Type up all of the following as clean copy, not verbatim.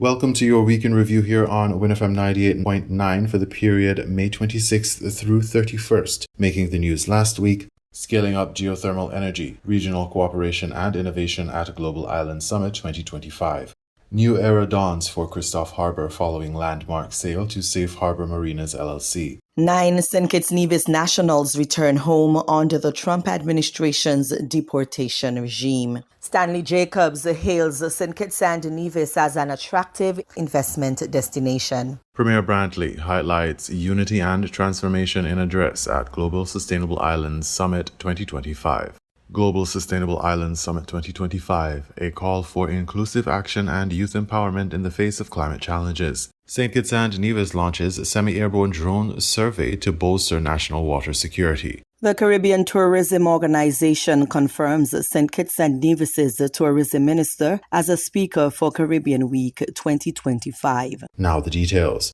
Welcome to your week in review here on WINN FM 98.9 for the period May 26th through 31st. Making the news last week, scaling up geothermal energy, regional cooperation and innovation at Global Island Summit 2025. New era dawns for Christophe Harbour following landmark sale to Safe Harbor Marinas LLC. 9 St. Kitts Nevis nationals return home under the Trump administration's deportation regime. Stanley Jacobs hails St. Kitts and Nevis as an attractive investment destination. Premier Brantley highlights unity and transformation in address at Global Sustainable Islands Summit 2025. Global Sustainable Islands Summit 2025, a call for inclusive action and youth empowerment in the face of climate challenges. St. Kitts and Nevis launches a semi-airborne drone survey to bolster national water security. The Caribbean Tourism Organization confirms St. Kitts and Nevis's tourism minister as a speaker for Caribbean Week 2025. Now the details.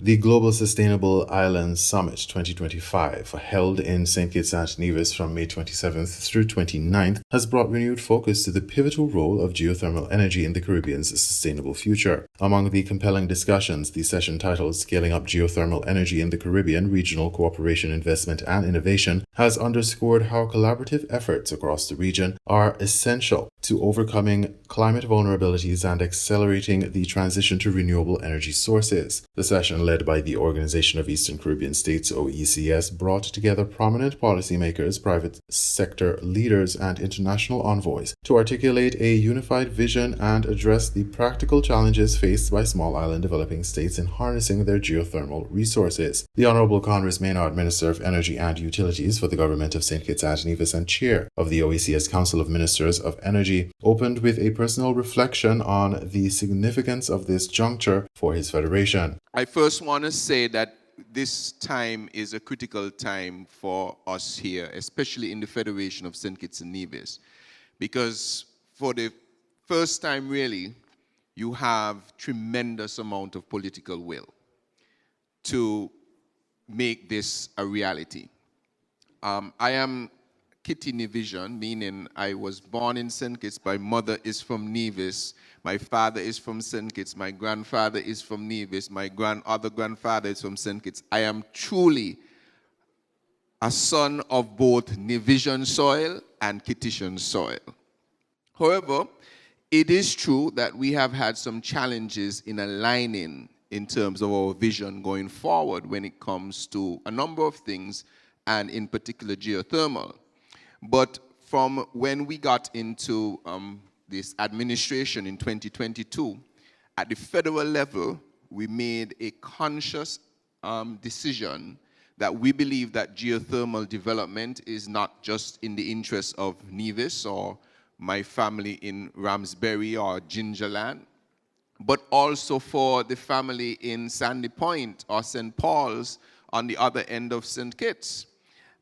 The Global Sustainable Islands Summit 2025, held in St. Kitts and Nevis from May 27th through 29th, has brought renewed focus to the pivotal role of geothermal energy in the Caribbean's sustainable future. Among the compelling discussions, the session titled Scaling Up Geothermal Energy in the Caribbean, Regional Cooperation, Investment and Innovation, has underscored how collaborative efforts across the region are essential to overcoming climate vulnerabilities and accelerating the transition to renewable energy sources. The session, led by the Organization of Eastern Caribbean States (OECS), brought together prominent policymakers, private sector leaders, and international envoys to articulate a unified vision and address the practical challenges faced by small island developing states in harnessing their geothermal resources. The Honorable Conress Maynard, Minister of Energy and Utilities for the Government of St. Kitts and Nevis and Chair of the OECS Council of Ministers of Energy, opened with a personal reflection on the significance of this juncture for his federation. I first want to say that this time is a critical time for us here, especially in the Federation of St. Kitts and Nevis, because for the first time really, you have tremendous amount of political will to make this a reality. I am Kitty Nevisian, meaning I was born in St. Kitts. My mother is from Nevis. My father is from St. Kitts. My grandfather is from Nevis. My other grandfather is from St. Kitts. I am truly a son of both Nevisian soil and Kittitian soil. However, it is true that we have had some challenges in aligning in terms of our vision going forward when it comes to a number of things, and in particular geothermal. But from when we got into this administration in 2022, at the federal level, we made a conscious decision that we believe that geothermal development is not just in the interest of Nevis or my family in Ramsbury or Gingerland, but also for the family in Sandy Point or St. Paul's on the other end of St. Kitts.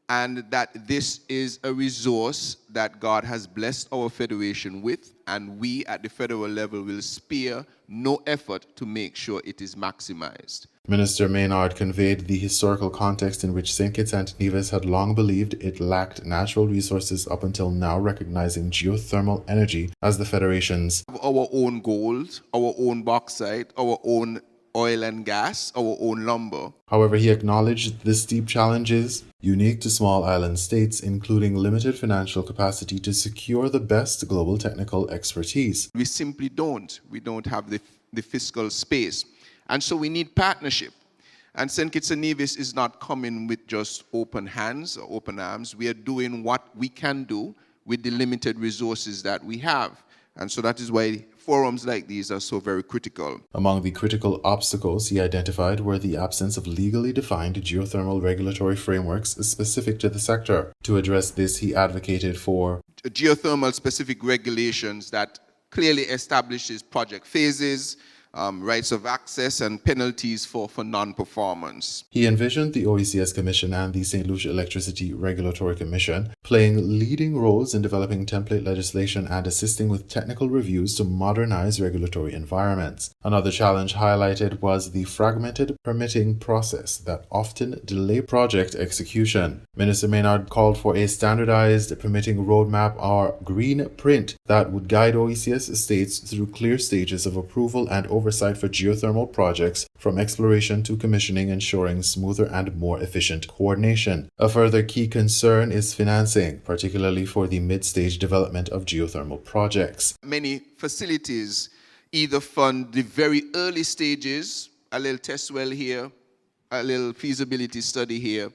And that this is a resource that God has blessed our federation with, and we at the federal level will spare no effort to make sure it is maximized. Minister Maynard conveyed the historical context in which St. Kitts and Nevis had long believed it lacked natural resources up until now, recognizing geothermal energy as the federation's our own gold, our own bauxite, our own oil and gas, our own lumber. However, he acknowledged the steep challenges unique to small island states, including limited financial capacity to secure the best global technical expertise. We simply don't. We don't have the fiscal space. And so we need partnership. And St. Kitts and Nevis is not coming with just open hands or open arms. We are doing what we can do with the limited resources that we have. And so that is why forums like these are so very critical. Among the critical obstacles he identified were the absence of legally defined geothermal regulatory frameworks specific to the sector. To address this, he advocated for geothermal specific regulations that clearly establishes project phases, rights of access and penalties for non-performance. He envisioned the OECS Commission and the St. Lucia Electricity Regulatory Commission playing leading roles in developing template legislation and assisting with technical reviews to modernize regulatory environments. Another challenge highlighted was the fragmented permitting process that often delay project execution. Minister Maynard called for a standardized permitting roadmap or green print that would guide OECS states through clear stages of approval and oversight for geothermal projects from exploration to commissioning, ensuring smoother and more efficient coordination. A further key concern is financing, particularly for the mid-stage development of geothermal projects. Many facilities either fund the very early stages, a little test well here, a little feasibility study here,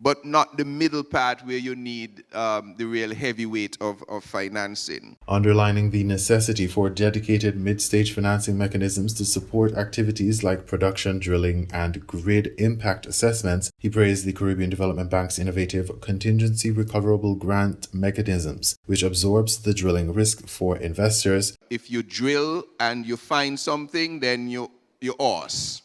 but not the middle part where you need the real heavy weight of financing. Underlining the necessity for dedicated mid-stage financing mechanisms to support activities like production, drilling, and grid impact assessments, he praised the Caribbean Development Bank's innovative contingency recoverable grant mechanisms, which absorbs the drilling risk for investors. If you drill and you find something, then you're ours.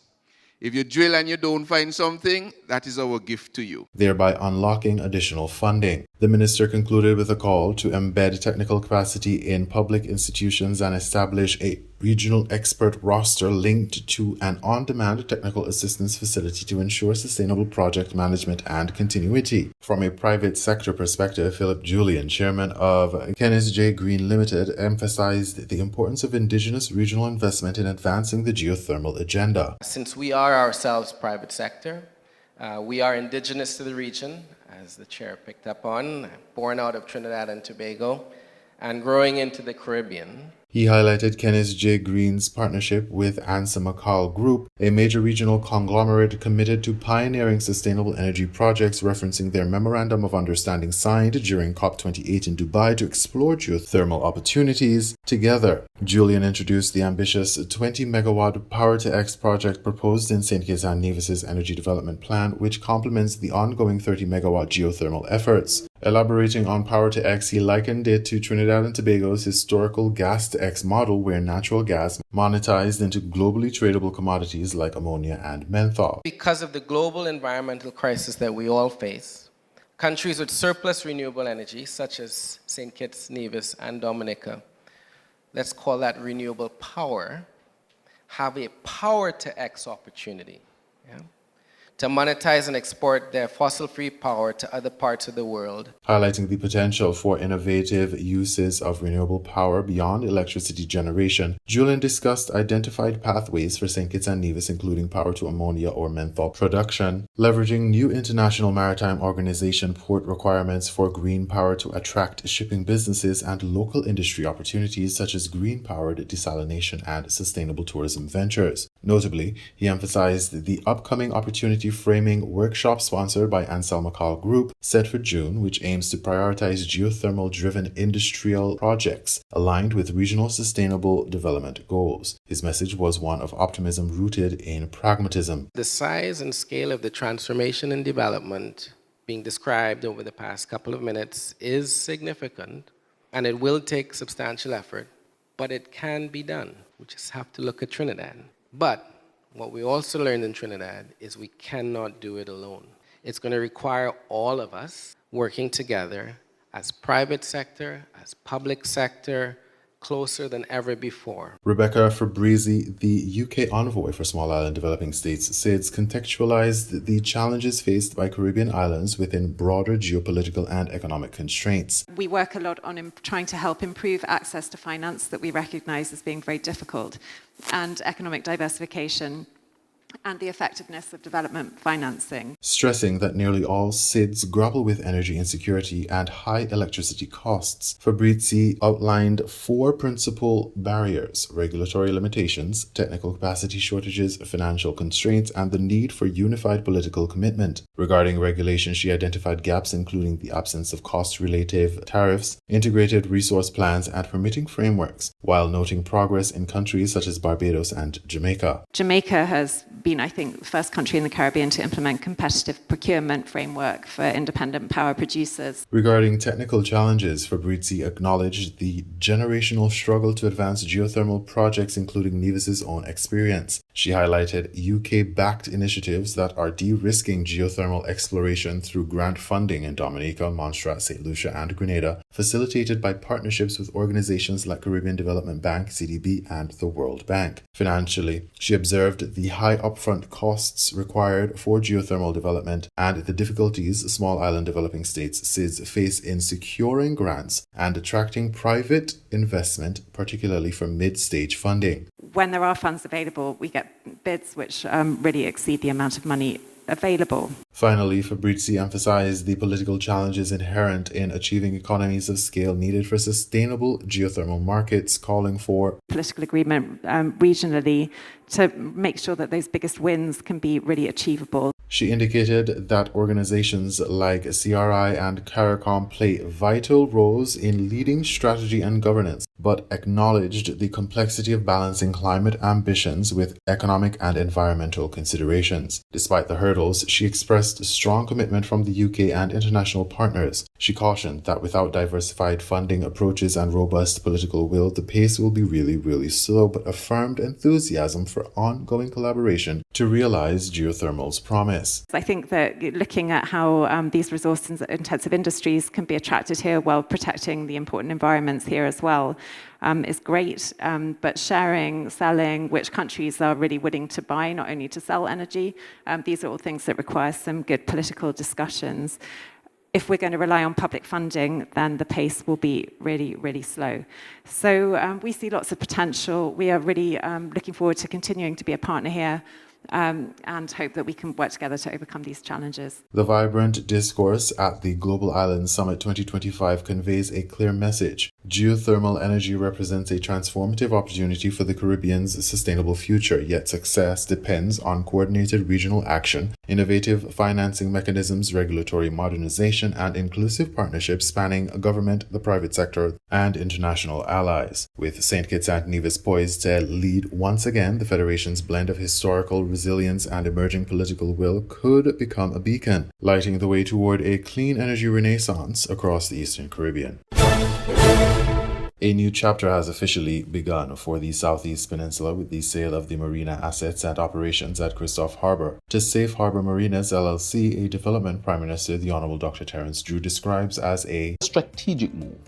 If you drill and you don't find something, that is our gift to you, thereby unlocking additional funding. The minister concluded with a call to embed technical capacity in public institutions and establish a regional expert roster linked to an on-demand technical assistance facility to ensure sustainable project management and continuity. From a private sector perspective, Philip Julian, chairman of Kenneth J. Green Limited, emphasized the importance of indigenous regional investment in advancing the geothermal agenda. Since we are ourselves private sector, we are indigenous to the region, as the chair picked up on, born out of Trinidad and Tobago, and growing into the Caribbean. He highlighted Kenneth J. Green's partnership with Ansa McCall Group, a major regional conglomerate committed to pioneering sustainable energy projects, referencing their Memorandum of Understanding signed during COP28 in Dubai to explore geothermal opportunities together. Julian introduced the ambitious 20-megawatt Power-to-X project proposed in St. Kitts and Nevis's Energy Development Plan, which complements the ongoing 30-megawatt geothermal efforts. Elaborating on Power-to-X, he likened it to Trinidad and Tobago's historical gas-to-X model, where natural gas monetized into globally tradable commodities like ammonia and menthol. Because of the global environmental crisis that we all face, countries with surplus renewable energy, such as St. Kitts, Nevis, and Dominica, let's call that renewable power, have a Power-to-X opportunity. Yeah? To monetize and export their fossil-free power to other parts of the world. Highlighting the potential for innovative uses of renewable power beyond electricity generation, Julian discussed identified pathways for St. Kitts and Nevis, including power to ammonia or menthol production, leveraging new International Maritime Organization port requirements for green power to attract shipping businesses, and local industry opportunities such as green-powered desalination and sustainable tourism ventures. Notably, he emphasized the upcoming opportunity framing workshop sponsored by Ansel McCall Group, set for June, which aims to prioritize geothermal-driven industrial projects aligned with regional sustainable development goals. His message was one of optimism rooted in pragmatism. The size and scale of the transformation and development being described over the past couple of minutes is significant, and it will take substantial effort, but it can be done. We just have to look at Trinidad. But what we also learned in Trinidad is we cannot do it alone. It's going to require all of us working together as private sector, as public sector, closer than ever before. Rebecca Fabrizi, the UK envoy for Small Island Developing States, says contextualized the challenges faced by Caribbean islands within broader geopolitical and economic constraints. We work a lot on trying to help improve access to finance that we recognise as being very difficult, and economic diversification, and the effectiveness of development financing. Stressing that nearly all SIDS grapple with energy insecurity and high electricity costs, Fabrizi outlined 4 principal barriers: regulatory limitations, technical capacity shortages, financial constraints, and the need for unified political commitment. Regarding regulation, she identified gaps including the absence of cost-related tariffs, integrated resource plans, and permitting frameworks, while noting progress in countries such as Barbados and Jamaica. Jamaica has been, I think, the first country in the Caribbean to implement competitive procurement framework for independent power producers. Regarding technical challenges, Fabrizi acknowledged the generational struggle to advance geothermal projects, including Nevis's own experience. She highlighted UK-backed initiatives that are de-risking geothermal exploration through grant funding in Dominica, Montserrat, St. Lucia, and Grenada, facilitated by partnerships with organizations like Caribbean Development Bank, CDB, and the World Bank. Financially, she observed the high upfront costs required for geothermal development and the difficulties small island developing states SIDS face in securing grants and attracting private investment, particularly for mid-stage funding. When there are funds available, we get bids which really exceed the amount of money available. Finally, Fabrizi emphasized the political challenges inherent in achieving economies of scale needed for sustainable geothermal markets, calling for political agreement regionally to make sure that those biggest wins can be really achievable. She indicated that organizations like CRI and CARICOM play vital roles in leading strategy and governance, but acknowledged the complexity of balancing climate ambitions with economic and environmental considerations. Despite the hurdles, she expressed strong commitment from the UK and international partners. She cautioned that without diversified funding approaches and robust political will, the pace will be really slow, but affirmed enthusiasm for ongoing collaboration to realize geothermal's promise. I think that looking at how these resource-intensive industries can be attracted here while protecting the important environments here as well is great. But sharing, selling, which countries are really willing to buy, not only to sell energy, these are all things that require some good political discussions. If we're going to rely on public funding, then the pace will be really slow. So we see lots of potential. We are really looking forward to continuing to be a partner here. And hope that we can work together to overcome these challenges. The vibrant discourse at the Global Island Summit 2025 conveys a clear message. Geothermal energy represents a transformative opportunity for the Caribbean's sustainable future, yet success depends on coordinated regional action, innovative financing mechanisms, regulatory modernization, and inclusive partnerships spanning government, the private sector, and international allies. With St. Kitts and Nevis poised to lead once again, the Federation's blend of historical resilience and emerging political will could become a beacon, lighting the way toward a clean energy renaissance across the Eastern Caribbean. A new chapter has officially begun for the Southeast Peninsula with the sale of the marina assets and operations at Christophe Harbour to Safe Harbour Marinas LLC, a development Prime Minister the Honourable Dr. Terence Drew describes as a strategic move,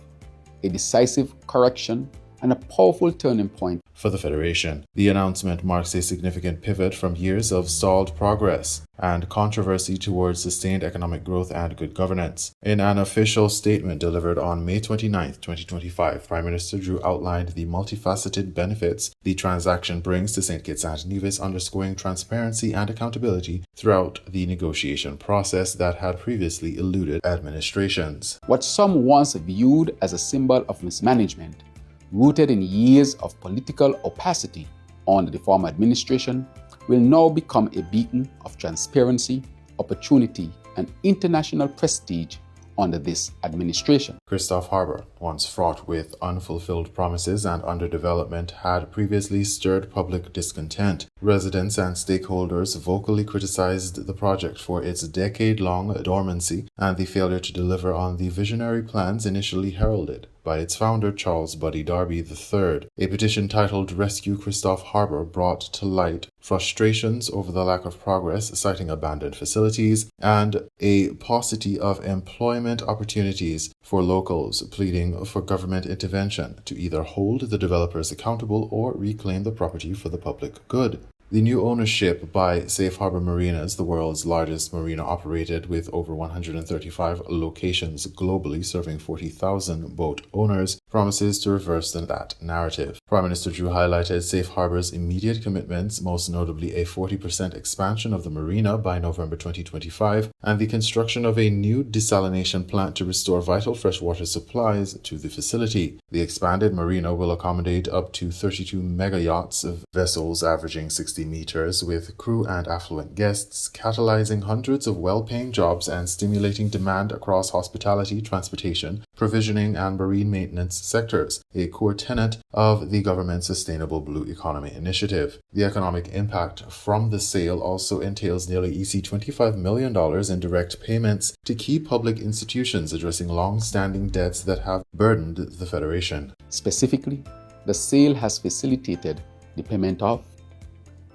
a decisive correction, and a powerful turning point for the Federation. The announcement marks a significant pivot from years of stalled progress and controversy towards sustained economic growth and good governance. In an official statement delivered on May 29, 2025, Prime Minister Drew outlined the multifaceted benefits the transaction brings to St. Kitts and Nevis, underscoring transparency and accountability throughout the negotiation process that had previously eluded administrations. What some once viewed as a symbol of mismanagement, rooted in years of political opacity under the former administration, will now become a beacon of transparency, opportunity, and international prestige under this administration. Christophe Harbour, once fraught with unfulfilled promises and underdevelopment, had previously stirred public discontent. Residents and stakeholders vocally criticized the project for its decade-long dormancy and the failure to deliver on the visionary plans initially heralded by its founder, Charles Buddy Darby III. A petition titled Rescue Christophe Harbour brought to light frustrations over the lack of progress, citing abandoned facilities and a paucity of employment opportunities for locals, pleading for government intervention to either hold the developers accountable or reclaim the property for the public good. The new ownership by Safe Harbour Marinas, the world's largest marina operated with over 135 locations globally serving 40,000 boat owners, promises to reverse that narrative. Prime Minister Drew highlighted Safe Harbour's immediate commitments, most notably a 40% expansion of the marina by November 2025 and the construction of a new desalination plant to restore vital freshwater supplies to the facility. The expanded marina will accommodate up to 32 mega yachts of vessels averaging 60 meters with crew and affluent guests, catalyzing hundreds of well-paying jobs and stimulating demand across hospitality, transportation, provisioning, and marine maintenance sectors, a core tenet of the the government's Sustainable Blue Economy Initiative. The economic impact from the sale also entails nearly $25 million in direct payments to key public institutions addressing long-standing debts that have burdened the Federation. Specifically, the sale has facilitated the payment of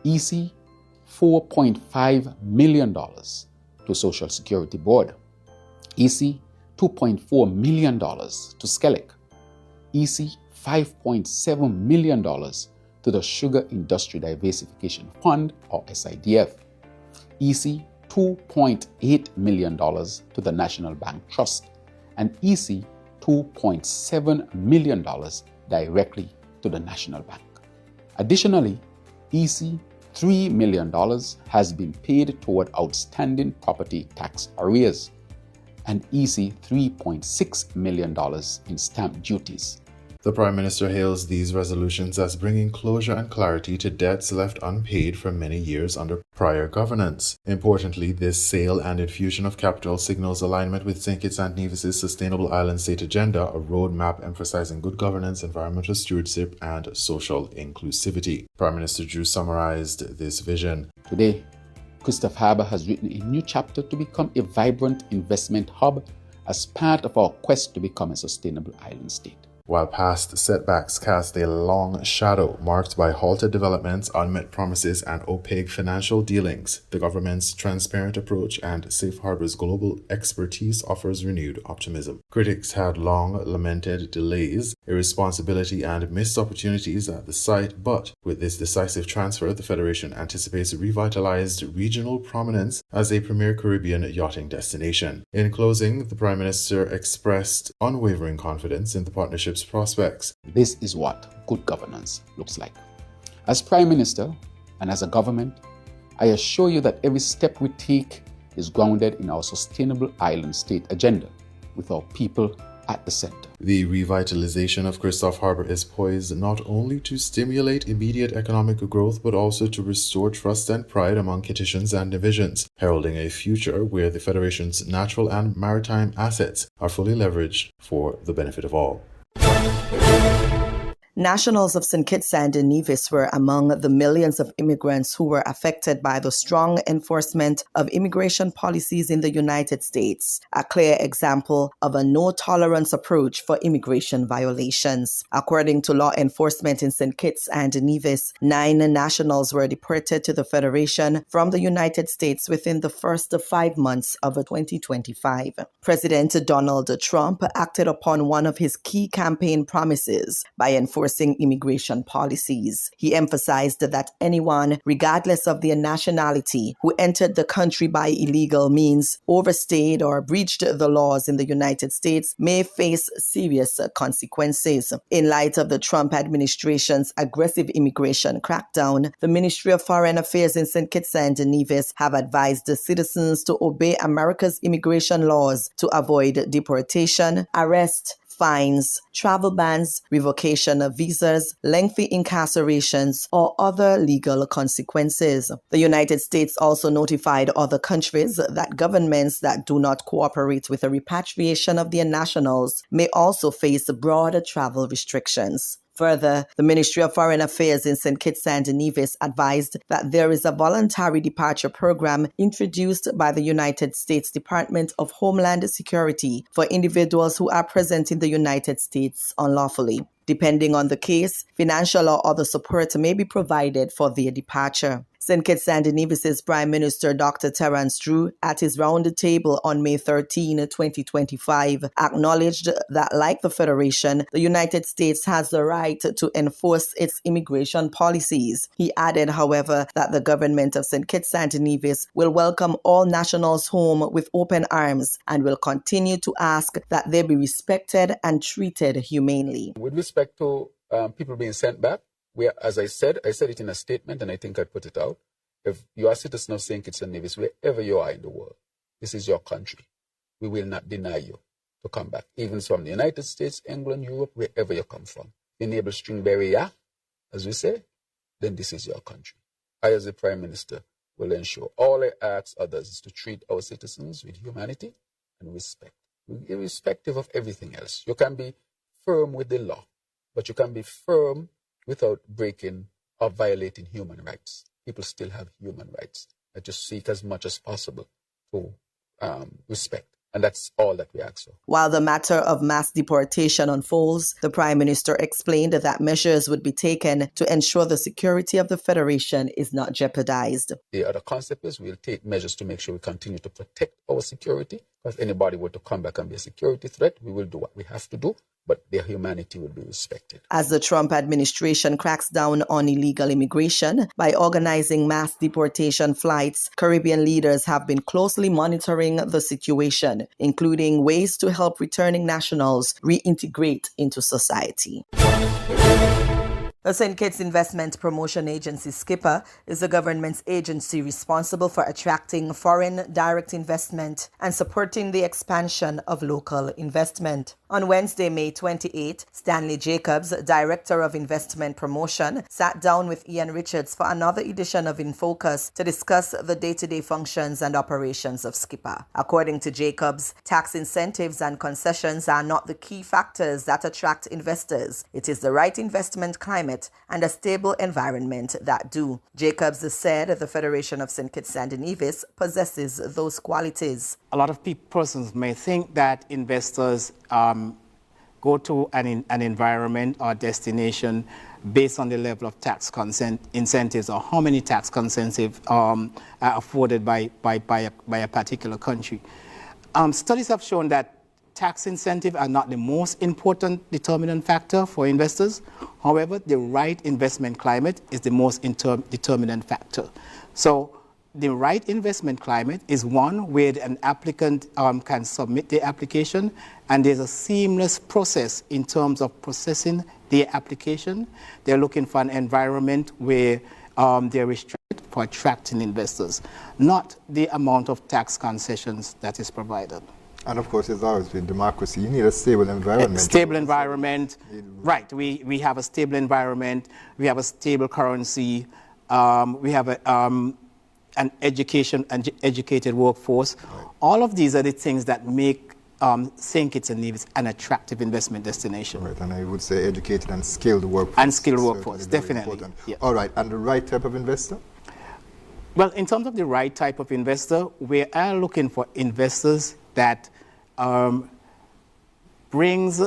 EC $4.5 million to Social Security Board, EC $2.4 million to SCELEC, EC $5.7 million to the Sugar Industry Diversification Fund, or SIDF, EC $2.8 million to the National Bank Trust, and EC $2.7 million directly to the National Bank. Additionally, EC $3 million has been paid toward outstanding property tax arrears, and EC $3.6 million in stamp duties. The Prime Minister hails these resolutions as bringing closure and clarity to debts left unpaid for many years under prior governance. Importantly, this sale and infusion of capital signals alignment with St. Kitts and Nevis' Sustainable Island State Agenda, a roadmap emphasizing good governance, environmental stewardship, and social inclusivity. Prime Minister Drew summarized this vision. Today, Christophe Harbour has written a new chapter to become a vibrant investment hub as part of our quest to become a sustainable island state. While past setbacks cast a long shadow marked by halted developments, unmet promises, and opaque financial dealings, the government's transparent approach and Safe Harbour's global expertise offers renewed optimism. Critics had long lamented delays, irresponsibility, and missed opportunities at the site, but with this decisive transfer, the Federation anticipates revitalized regional prominence as a premier Caribbean yachting destination. In closing, the Prime Minister expressed unwavering confidence in the partnership's prospects. This is what good governance looks like. As Prime Minister and as a government, I assure you that every step we take is grounded in our sustainable island state agenda, with our people at the center. The revitalization of Christophe Harbour is poised not only to stimulate immediate economic growth, but also to restore trust and pride among Kittitians and divisions, heralding a future where the Federation's natural and maritime assets are fully leveraged for the benefit of all. Nationals of St. Kitts and Nevis were among the millions of immigrants who were affected by the strong enforcement of immigration policies in the United States, a clear example of a no-tolerance approach for immigration violations. According to law enforcement in St. Kitts and Nevis, 9 nationals were deported to the Federation from the United States within the first 5 months of 2025. President Donald Trump acted upon one of his key campaign promises by enforcing immigration policies. He emphasized that anyone, regardless of their nationality, who entered the country by illegal means, overstayed or breached the laws in the United States, may face serious consequences. In light of the Trump administration's aggressive immigration crackdown, the Ministry of Foreign Affairs in St. Kitts and Nevis have advised the citizens to obey America's immigration laws to avoid deportation, arrest, fines, travel bans, revocation of visas, lengthy incarcerations, or other legal consequences. The United States also notified other countries that governments that do not cooperate with the repatriation of their nationals may also face broader travel restrictions. Further, the Ministry of Foreign Affairs in St. Kitts and Nevis advised that there is a voluntary departure program introduced by the United States Department of Homeland Security for individuals who are present in the United States unlawfully. Depending on the case, financial or other support may be provided for their departure. St. Kitts and Nevis's Prime Minister Dr. Terence Drew, at his round table on May 13, 2025, acknowledged that, like the Federation, the United States has the right to enforce its immigration policies. He added, however, that the government of St. Kitts and Nevis will welcome all nationals home with open arms and will continue to ask that they be respected and treated humanely. With respect to people being sent back, as I said it in a statement, and I think I put it out. If you are a citizen of St. Kitts and Nevis, wherever you are in the world, this is your country. We will not deny you to come back, even from the United States, England, Europe, wherever you come from. Enable Stringberry, yeah, as we say, then this is your country. I, as the Prime Minister, will ensure all I ask others is to treat our citizens with humanity and respect, irrespective of everything else. You can be firm with the law, but you can be firm without breaking or violating human rights. People still have human rights. I just seek as much as possible to respect. And that's all that we ask for. While the matter of mass deportation unfolds, the Prime Minister explained that measures would be taken to ensure the security of the Federation is not jeopardized. The other concept is we'll take measures to make sure we continue to protect our security. If anybody were to come back and be a security threat, we will do what we have to do, but their humanity will be respected. As the Trump administration cracks down on illegal immigration by organizing mass deportation flights, Caribbean leaders have been closely monitoring the situation, including ways to help returning nationals reintegrate into society. The St. Kitts Investment Promotion Agency, SKIPA, is the government's agency responsible for attracting foreign direct investment and supporting the expansion of local investment. On Wednesday, May 28, Stanley Jacobs, Director of Investment Promotion, sat down with Ian Richards for another edition of In Focus to discuss the day-to-day functions and operations of SKIPA. According to Jacobs, tax incentives and concessions are not the key factors that attract investors. It is the right investment climate and a stable environment that do. Jacobs said the Federation of St. Kitts and Nevis possesses those qualities. A lot of persons may think that investors go to an environment or destination based on the level of tax incentives or how many tax incentives are afforded by a particular country. Studies have shown that tax incentives are not the most important determinant factor for investors. However, the right investment climate is the most determinant factor. So the right investment climate is one where an applicant can submit their application, and there's a seamless process in terms of processing their application. They're looking for an environment where they're restricted for attracting investors, not the amount of tax concessions that is provided. And of course, it's always with democracy. You need a stable environment. Stable environment, right. We have a stable environment, we have a stable currency, we have an educated workforce. Right. All of these are the things that make St. Kitts and Nevis an attractive investment destination. Right, and I would say educated and skilled workforce. And skilled workforce, definitely. Yes. All right, and the right type of investor? Well, in terms of the right type of investor, we are looking for investors that brings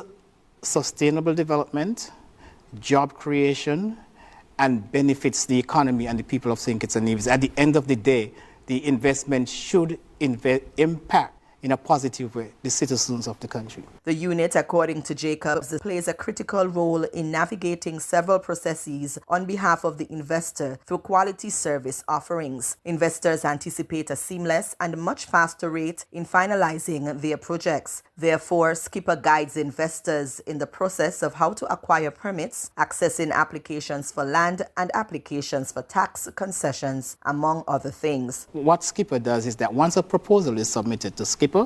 sustainable development, job creation, and benefits the economy and the people of St. Kitts and Nevis. At the end of the day, the investment should impact in a positive way the citizens of the country. The unit, according to Jacobs, plays a critical role in navigating several processes on behalf of the investor through quality service offerings. Investors anticipate a seamless and much faster rate in finalizing their projects. Therefore, SKIPA guides investors in the process of how to acquire permits, accessing applications for land and applications for tax concessions, among other things. What SKIPA does is that once a proposal is submitted to SKIPA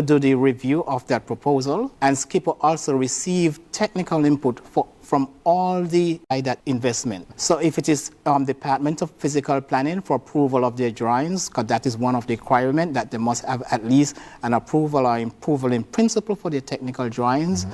do the review of that proposal, and SKIPA also receive technical input from all that investment. So if it is Department of Physical Planning for approval of their drawings, because that is one of the requirements that they must have at least an approval or approval in principle for their technical drawings.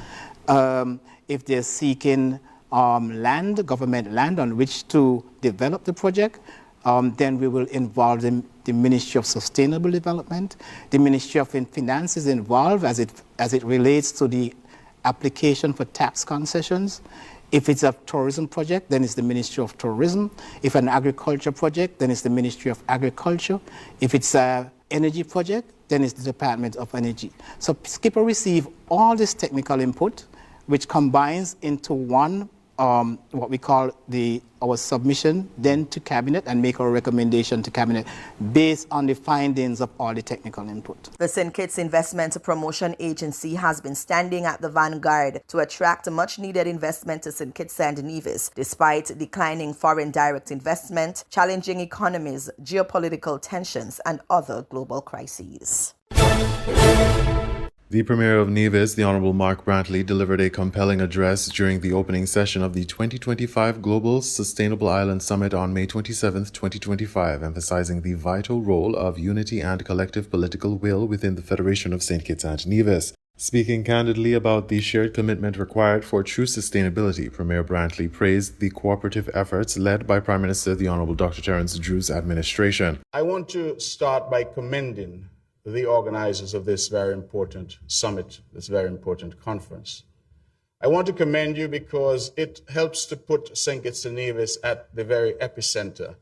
Mm-hmm. If they're seeking land, government land on which to develop the project, then we will involve the Ministry of Sustainable Development. The Ministry of Finance is involved as it relates to the application for tax concessions. If it's a tourism project, then it's the Ministry of Tourism. If an agriculture project, then it's the Ministry of Agriculture. If it's an energy project, then it's the Department of Energy. So SKIPA receive all this technical input, which combines into one what we call our submission then to Cabinet, and make our recommendation to Cabinet based on the findings of all the technical input. The St. Kitts Investment Promotion Agency has been standing at the vanguard to attract much needed investment to St. Kitts and Nevis, despite declining foreign direct investment, challenging economies, geopolitical tensions, and other global crises. The Premier of Nevis, the Honourable Mark Brantley, delivered a compelling address during the opening session of the 2025 Global Sustainable Island Summit on May 27, 2025, emphasizing the vital role of unity and collective political will within the Federation of St. Kitts and Nevis. Speaking candidly about the shared commitment required for true sustainability, Premier Brantley praised the cooperative efforts led by Prime Minister the Honourable Dr. Terence Drew's administration. I want to start by commending the organizers of this very important summit, this very important conference. I want to commend you because it helps to put St. Kitts and Nevis at the very epicenter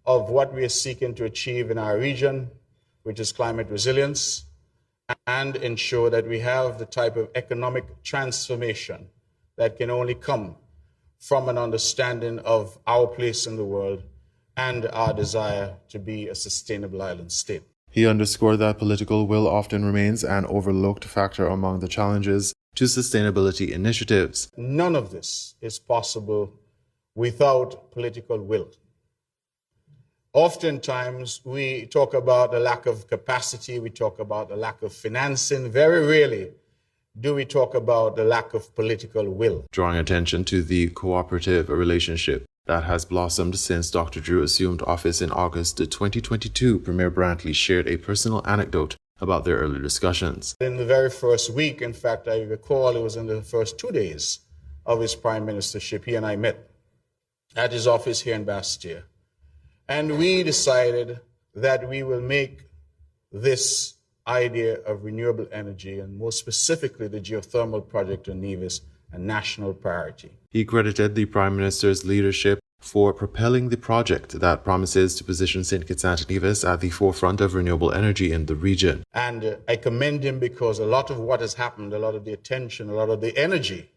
of what we are seeking to achieve in our region, which is climate resilience, and ensure that we have the type of economic transformation that can only come from an understanding of our place in the world and our desire to be a sustainable island state. He underscored that political will often remains an overlooked factor among the challenges to sustainability initiatives. None of this is possible without political will. Oftentimes, we talk about the lack of capacity, we talk about the lack of financing. Very rarely do we talk about the lack of political will. Drawing attention to the cooperative relationship that has blossomed since Dr. Drew assumed office in August 2022, Premier Brantley shared a personal anecdote about their early discussions. In the very first week, in fact, I recall it was in the first 2 days of his prime ministership, he and I met at his office here in Bastia. And we decided that we will make this idea of renewable energy, and more specifically the geothermal project in Nevis, a national priority. He credited the Prime Minister's leadership for propelling the project that promises to position St. Kitts and Nevis at the forefront of renewable energy in the region. And I commend him because a lot of what has happened, a lot of the attention, a lot of the energy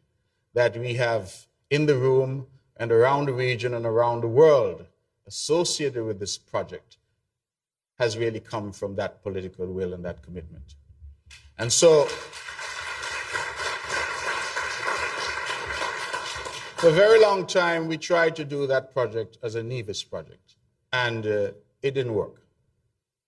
that we have in the room and around the region and around the world associated with this project has really come from that political will and that commitment. And so, for a very long time, we tried to do that project as a Nevis project, and it didn't work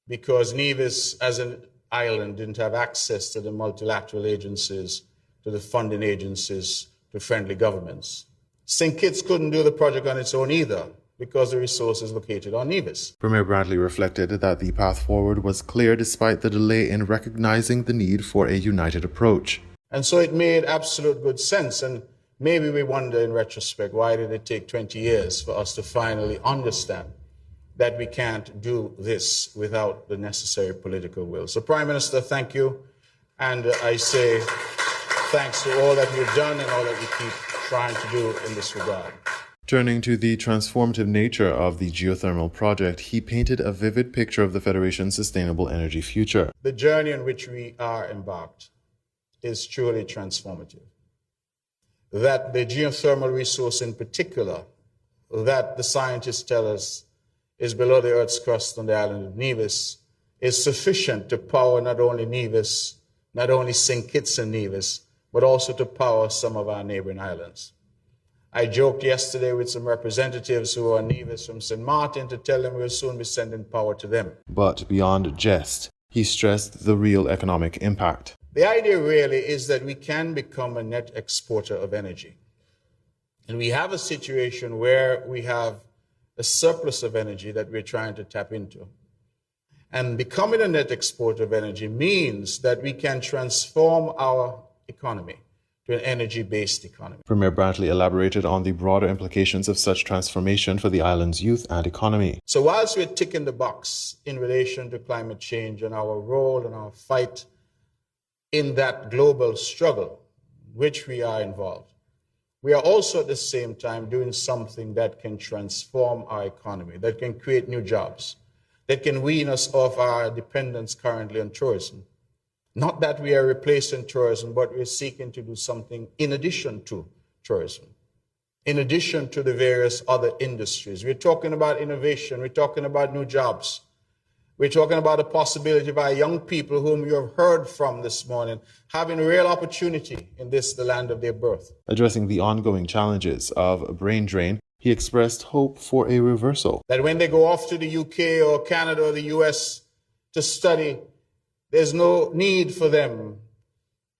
because Nevis, as an island, didn't have access to the multilateral agencies, to the funding agencies, to friendly governments. St. Kitts couldn't do the project on its own either, because the resource is located on Nevis. Premier Brantley reflected that the path forward was clear despite the delay in recognizing the need for a united approach. And so it made absolute good sense. And maybe we wonder in retrospect, why did it take 20 years for us to finally understand that we can't do this without the necessary political will? So, Prime Minister, thank you. And I say thanks to all that you've done and all that you keep trying to do in this regard. Turning to the transformative nature of the geothermal project, he painted a vivid picture of the Federation's sustainable energy future. The journey on which we are embarked is truly transformative. That the geothermal resource in particular, that the scientists tell us is below the Earth's crust on the island of Nevis, is sufficient to power not only Nevis, not only St. Kitts and Nevis, but also to power some of our neighboring islands. I joked yesterday with some representatives who are Nevis from St. Martin to tell them we'll soon be sending power to them. But beyond jest, he stressed the real economic impact. The idea really is that we can become a net exporter of energy. And we have a situation where we have a surplus of energy that we're trying to tap into. And becoming a net exporter of energy means that we can transform our economy to an energy-based economy. Premier Brantley elaborated on the broader implications of such transformation for the island's youth and economy. So whilst we're ticking the box in relation to climate change and our role and our fight in that global struggle, which we are involved, we are also at the same time doing something that can transform our economy, that can create new jobs, that can wean us off our dependence currently on tourism. Not that we are replacing tourism, but we're seeking to do something in addition to tourism, in addition to the various other industries. We're talking about innovation. We're talking about new jobs. We're talking about the possibility of our young people whom you have heard from this morning having a real opportunity in this, the land of their birth. Addressing the ongoing challenges of brain drain, he expressed hope for a reversal. That when they go off to the UK or Canada or the US to study, there's no need for them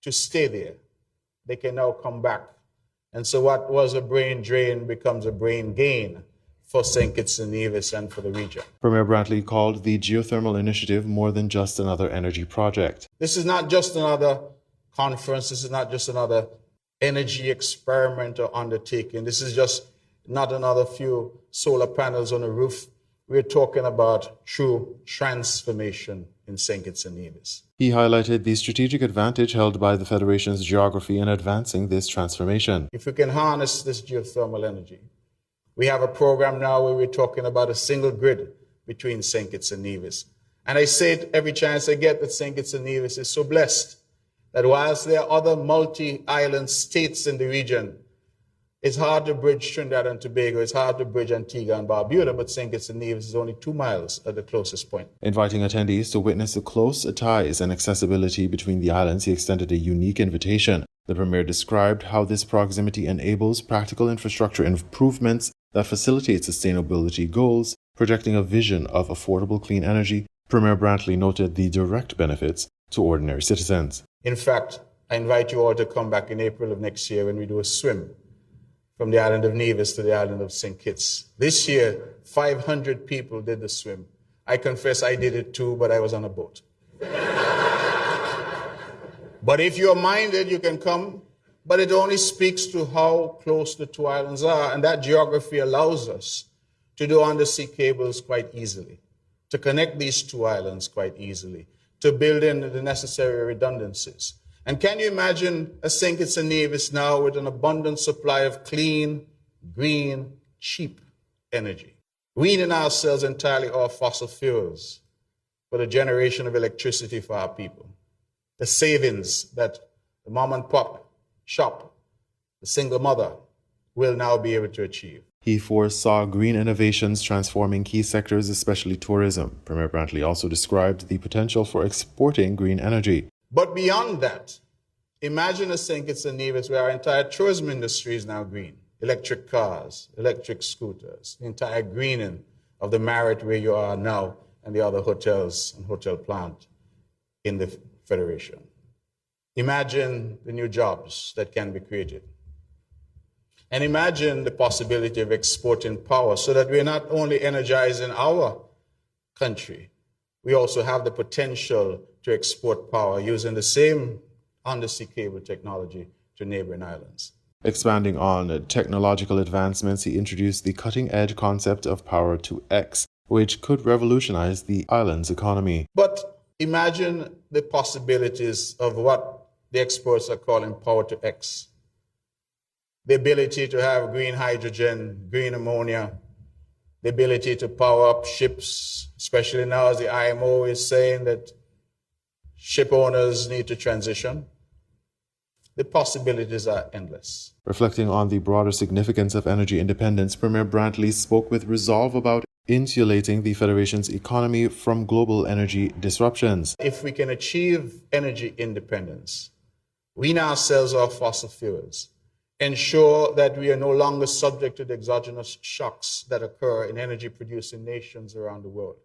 to stay there. They can now come back. And so what was a brain drain becomes a brain gain for St. Kitts and Nevis and for the region. Premier Brantley called the geothermal initiative more than just another energy project. This is not just another conference. This is not just another energy experiment or undertaking. This is just not another few solar panels on a roof. We're talking about true transformation in St. Kitts and Nevis. He highlighted the strategic advantage held by the Federation's geography in advancing this transformation. If we can harness this geothermal energy, we have a program now where we're talking about a single grid between St. Kitts and Nevis. And I say it every chance I get that St. Kitts and Nevis is so blessed that whilst there are other multi-island states in the region, it's hard to bridge Trinidad and Tobago, it's hard to bridge Antigua and Barbuda, but St. Kitts and Nevis is only 2 miles at the closest point. Inviting attendees to witness the close ties and accessibility between the islands, he extended a unique invitation. The Premier described how this proximity enables practical infrastructure improvements that facilitate sustainability goals, projecting a vision of affordable clean energy. Premier Brantley noted the direct benefits to ordinary citizens. In fact, I invite you all to come back in April of next year when we do a swim from the island of Nevis to the island of St. Kitts. This year, 500 people did the swim. I confess I did it too, but I was on a boat. But if you're minded, you can come. But it only speaks to how close the two islands are, and that geography allows us to do undersea cables quite easily, to connect these two islands quite easily, to build in the necessary redundancies. And can you imagine a St. Kitts and Nevis now with an abundant supply of clean, green, cheap energy, weaning ourselves entirely off fossil fuels for the generation of electricity for our people, the savings that the mom and pop shop, the single mother, will now be able to achieve. He foresaw green innovations transforming key sectors, especially tourism. Premier Brantley also described the potential for exporting green energy. But beyond that, imagine a St. Kitts and Nevis where our entire tourism industry is now green. Electric cars, electric scooters, the entire greening of the Marriott where you are now and the other hotels and hotel plant in the Federation. Imagine the new jobs that can be created. And imagine the possibility of exporting power so that we're not only energizing our country, we also have the potential to export power using the same undersea cable technology to neighboring islands. Expanding on technological advancements, he introduced the cutting-edge concept of Power to X, which could revolutionize the island's economy. But imagine the possibilities of what the experts are calling Power to X. The ability to have green hydrogen, green ammonia, the ability to power up ships, especially now as the IMO is saying that ship owners need to transition. The possibilities are endless. Reflecting on the broader significance of energy independence, Premier Brantley spoke with resolve about insulating the Federation's economy from global energy disruptions. If we can achieve energy independence, wean ourselves off fossil fuels, ensure that we are no longer subject to the exogenous shocks that occur in energy-producing nations around the world,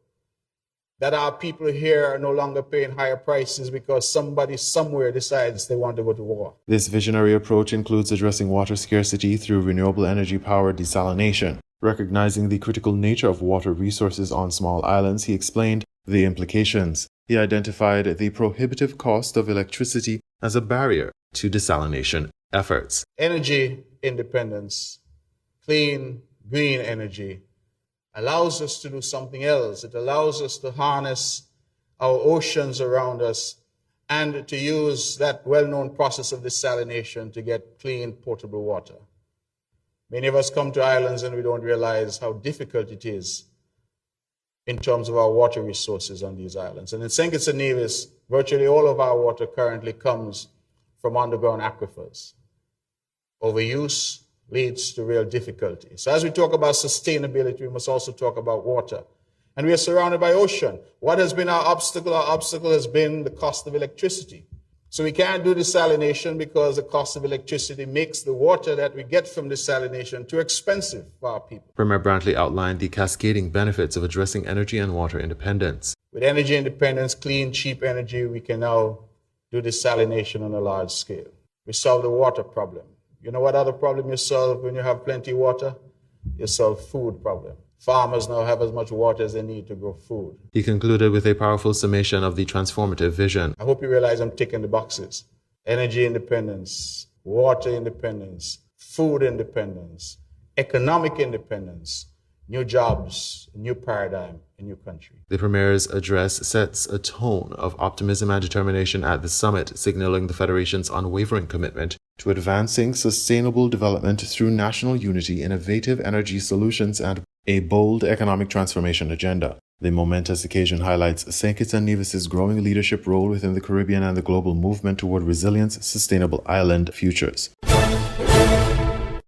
that our people here are no longer paying higher prices because somebody somewhere decides they want to go to war. This visionary approach includes addressing water scarcity through renewable energy-powered desalination. Recognizing the critical nature of water resources on small islands, he explained the implications. He identified the prohibitive cost of electricity as a barrier to desalination efforts. Energy independence, clean, green energy, allows us to do something else. It allows us to harness our oceans around us and to use that well-known process of desalination to get clean, potable water. Many of us come to islands and we don't realize how difficult it is in terms of our water resources on these islands. And in St. Kitts and Nevis, virtually all of our water currently comes from underground aquifers. Overuse leads to real difficulty. So as we talk about sustainability, we must also talk about water. And we are surrounded by ocean. What has been our obstacle? Our obstacle has been the cost of electricity. So we can't do desalination because the cost of electricity makes the water that we get from desalination too expensive for our people. Premier Brantley outlined the cascading benefits of addressing energy and water independence. With energy independence, clean, cheap energy, we can now do desalination on a large scale. We solve the water problem. You know what other problem you solve when you have plenty of water? You solve food problem. Farmers now have as much water as they need to grow food. He concluded with a powerful summation of the transformative vision. I hope you realize I'm ticking the boxes. energy independence, water independence, food independence, economic independence, new jobs, new paradigm, a new country. The Premier's address sets a tone of optimism and determination at the summit, signaling the Federation's unwavering commitment to advancing sustainable development through national unity, innovative energy solutions, and a bold economic transformation agenda. The momentous occasion highlights St. Kitts and Nevis's growing leadership role within the Caribbean and the global movement toward resilient, sustainable island futures.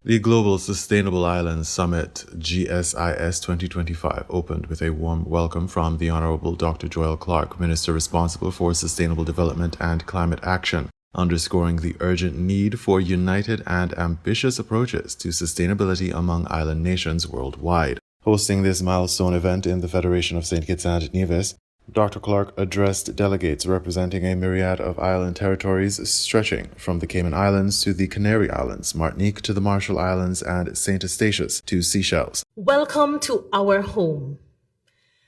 The Global Sustainable Islands Summit, GSIS 2025, opened with a warm welcome from the Honorable Dr. Joel Clark, Minister responsible for Sustainable Development and Climate Action, underscoring the urgent need for united and ambitious approaches to sustainability among island nations worldwide. Hosting this milestone event in the Federation of St. Kitts and Nevis, Dr. Clark addressed delegates representing a myriad of island territories stretching from the Cayman Islands to the Canary Islands, Martinique to the Marshall Islands, and St. Eustatius to Seychelles. Welcome to our home,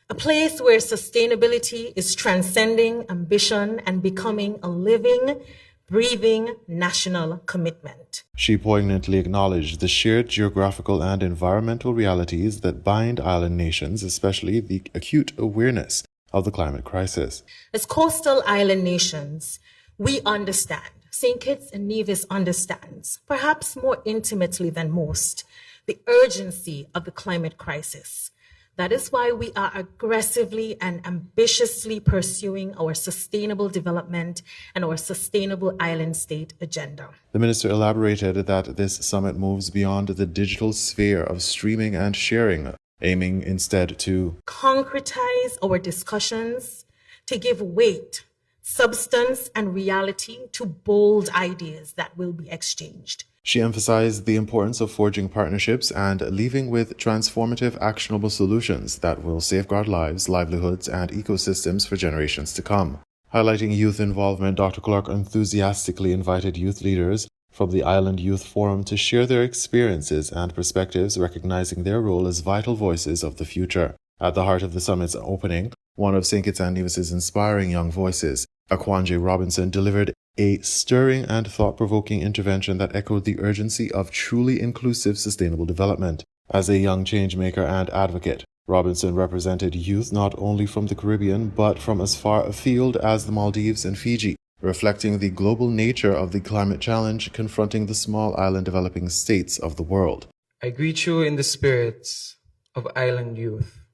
a place where sustainability is transcending ambition and becoming a living, breathing national commitment. She poignantly acknowledged the shared geographical and environmental realities that bind island nations, especially the acute awareness of the climate crisis. As coastal island nations, we understand, St. Kitts and Nevis understands, perhaps more intimately than most, the urgency of the climate crisis. That is why we are aggressively and ambitiously pursuing our sustainable development and our sustainable island state agenda. The minister elaborated that this summit moves beyond the digital sphere of streaming and sharing, aiming instead to concretize our discussions, to give weight, substance, and reality to bold ideas that will be exchanged. She emphasized the importance of forging partnerships and leaving with transformative, actionable solutions that will safeguard lives, livelihoods, and ecosystems for generations to come. Highlighting youth involvement, Dr. Clark enthusiastically invited youth leaders from the Island Youth Forum to share their experiences and perspectives, recognizing their role as vital voices of the future. At the heart of the summit's opening, one of St. Kitts and Nevis's inspiring young voices, Akwanje Robinson, delivered a stirring and thought-provoking intervention that echoed the urgency of truly inclusive sustainable development. As a young change-maker and advocate, Robinson represented youth not only from the Caribbean but from as far afield as the Maldives and Fiji, reflecting the global nature of the climate challenge confronting the small island developing states of the world. I greet you in the spirit of island youth,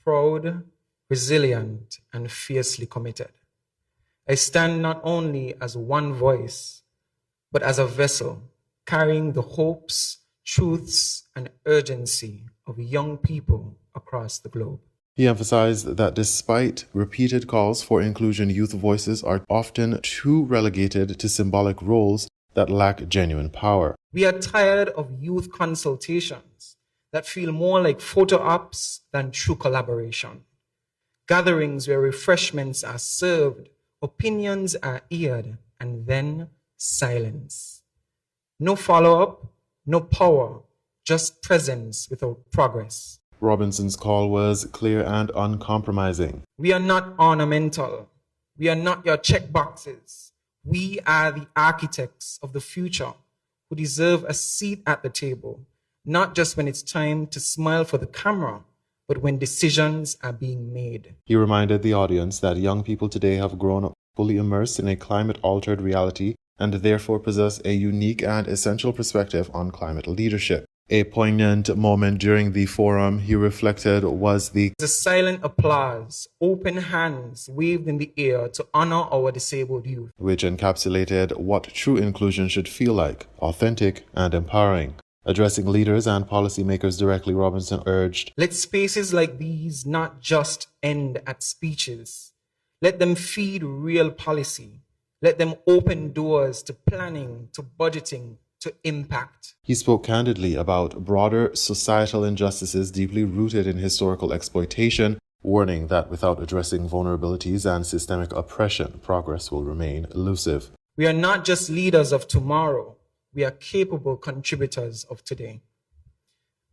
proud, resilient, and fiercely committed. I stand not only as one voice, but as a vessel carrying the hopes, truths, and urgency of young people across the globe. He emphasized that despite repeated calls for inclusion, youth voices are often too relegated to symbolic roles that lack genuine power. We are tired of youth consultations that feel more like photo ops than true collaboration. Gatherings where refreshments are served, opinions are aired, and then silence. No follow-up, no power, just presence without progress. Robinson's call was clear and uncompromising. We are not ornamental. We are not your checkboxes. We are the architects of the future who deserve a seat at the table, not just when it's time to smile for the camera, but when decisions are being made. He reminded the audience that young people today have grown up fully immersed in a climate-altered reality and therefore possess a unique and essential perspective on climate leadership. A poignant moment during the forum, he reflected, was the silent applause, open hands waved in the air to honor our disabled youth, which encapsulated what true inclusion should feel like, authentic and empowering. Addressing leaders and policymakers directly, Robinson urged, let spaces like these not just end at speeches. Let them feed real policy. Let them open doors to planning, to budgeting, to impact. He spoke candidly about broader societal injustices deeply rooted in historical exploitation, warning that without addressing vulnerabilities and systemic oppression, progress will remain elusive. We are not just leaders of tomorrow. We are capable contributors of today.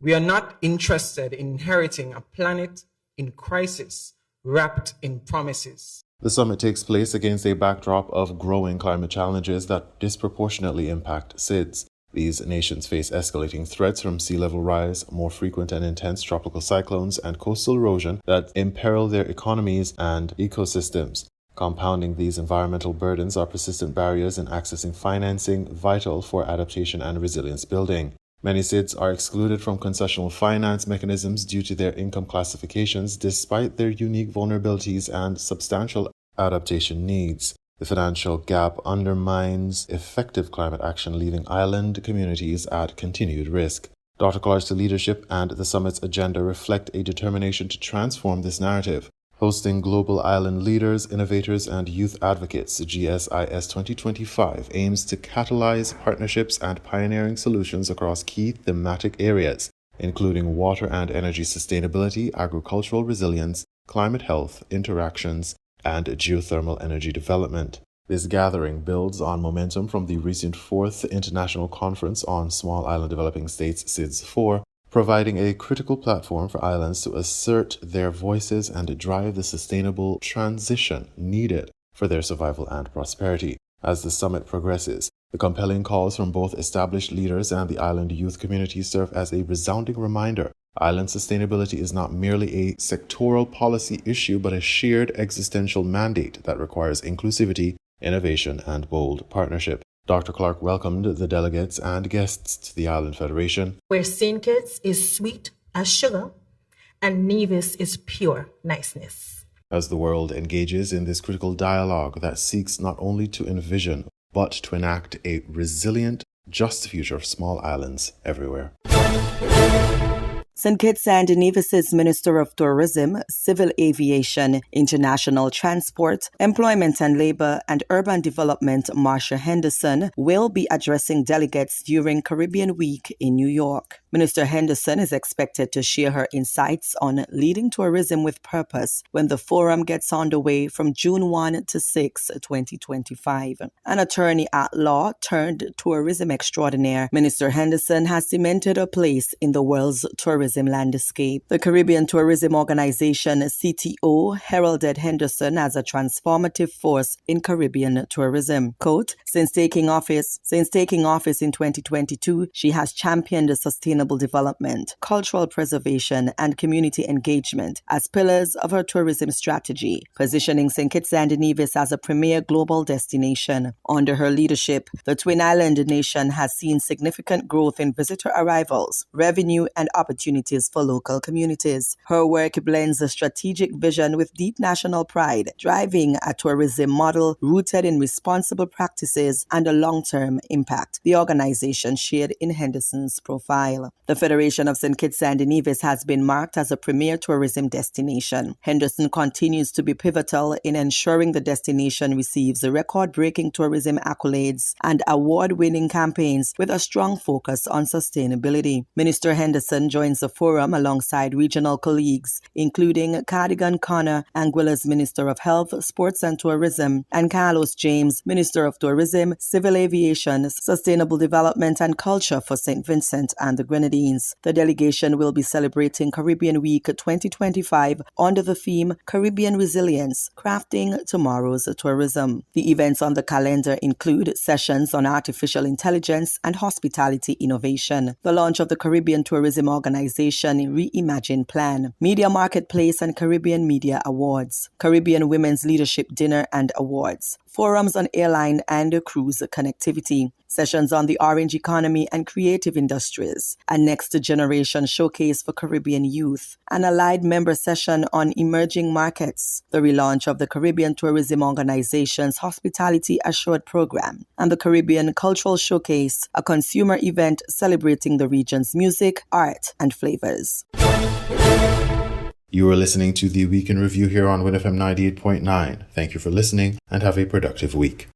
We are not interested in inheriting a planet in crisis wrapped in promises. The summit takes place against a backdrop of growing climate challenges that disproportionately impact SIDS. These nations face escalating threats from sea level rise, more frequent and intense tropical cyclones, and coastal erosion that imperil their economies and ecosystems. Compounding these environmental burdens are persistent barriers in accessing financing vital for adaptation and resilience building. Many SIDS are excluded from concessional finance mechanisms due to their income classifications despite their unique vulnerabilities and substantial adaptation needs. The financial gap undermines effective climate action, leaving island communities at continued risk. Dr. Clark's leadership and the summit's agenda reflect a determination to transform this narrative. Hosting global island leaders, innovators, and youth advocates, GSIS 2025 aims to catalyze partnerships and pioneering solutions across key thematic areas, including water and energy sustainability, agricultural resilience, climate health, interactions, and geothermal energy development. This gathering builds on momentum from the recent 4th International Conference on Small Island Developing States, SIDS 4, providing a critical platform for islands to assert their voices and drive the sustainable transition needed for their survival and prosperity. As the summit progresses, the compelling calls from both established leaders and the island youth community serve as a resounding reminder. Island sustainability is not merely a sectoral policy issue, but a shared existential mandate that requires inclusivity, innovation, and bold partnership. Dr. Clark welcomed the delegates and guests to the Island Federation, where St. Kitts is sweet as sugar and Nevis is pure niceness. as the world engages in this critical dialogue that seeks not only to envision, but to enact a resilient, just future of small islands everywhere. St. Kitts and Nevis's Minister of Tourism, Civil Aviation, International Transport, Employment and Labor, and Urban Development, Marsha Henderson, will be addressing delegates during Caribbean Week in New York. Minister Henderson is expected to share her insights on leading tourism with purpose when the forum gets underway from June 1 to 6, 2025. An attorney at law turned tourism extraordinaire, Minister Henderson has cemented a place in the world's tourism landscape. The Caribbean Tourism Organization, CTO, heralded Henderson as a transformative force in Caribbean tourism. Quote, since taking office in 2022, she has championed sustainable development, cultural preservation, and community engagement as pillars of her tourism strategy, positioning St. Kitts and Nevis as a premier global destination. Under her leadership, the Twin Island nation has seen significant growth in visitor arrivals, revenue, and opportunities for local communities. Her work blends a strategic vision with deep national pride, driving a tourism model rooted in responsible practices and a long-term impact, the organization shared in Henderson's profile. The Federation of St. Kitts and Nevis has been marked as a premier tourism destination. Henderson continues to be pivotal in ensuring the destination receives record-breaking tourism accolades and award-winning campaigns with a strong focus on sustainability. Minister Henderson joins the forum alongside regional colleagues, including Cardigan Connor, Anguilla's Minister of Health, Sports and Tourism, and Carlos James, Minister of Tourism, Civil Aviation, Sustainable Development and Culture for St. Vincent and the Grenadines. The delegation will be celebrating Caribbean Week 2025 under the theme Caribbean Resilience, Crafting Tomorrow's Tourism. The events on the calendar include sessions on artificial intelligence and hospitality innovation, the launch of the Caribbean Tourism Organization Reimagine Plan, Media Marketplace and Caribbean Media Awards, Caribbean Women's Leadership Dinner and Awards, forums on airline and cruise connectivity, sessions on the orange economy and creative industries, a next-generation showcase for Caribbean youth, an allied member session on emerging markets, the relaunch of the Caribbean Tourism Organization's Hospitality Assured program, and the Caribbean Cultural Showcase, a consumer event celebrating the region's music, art, and flavors. You are listening to the Week in Review here on WINN FM 98.9. Thank you for listening and have a productive week.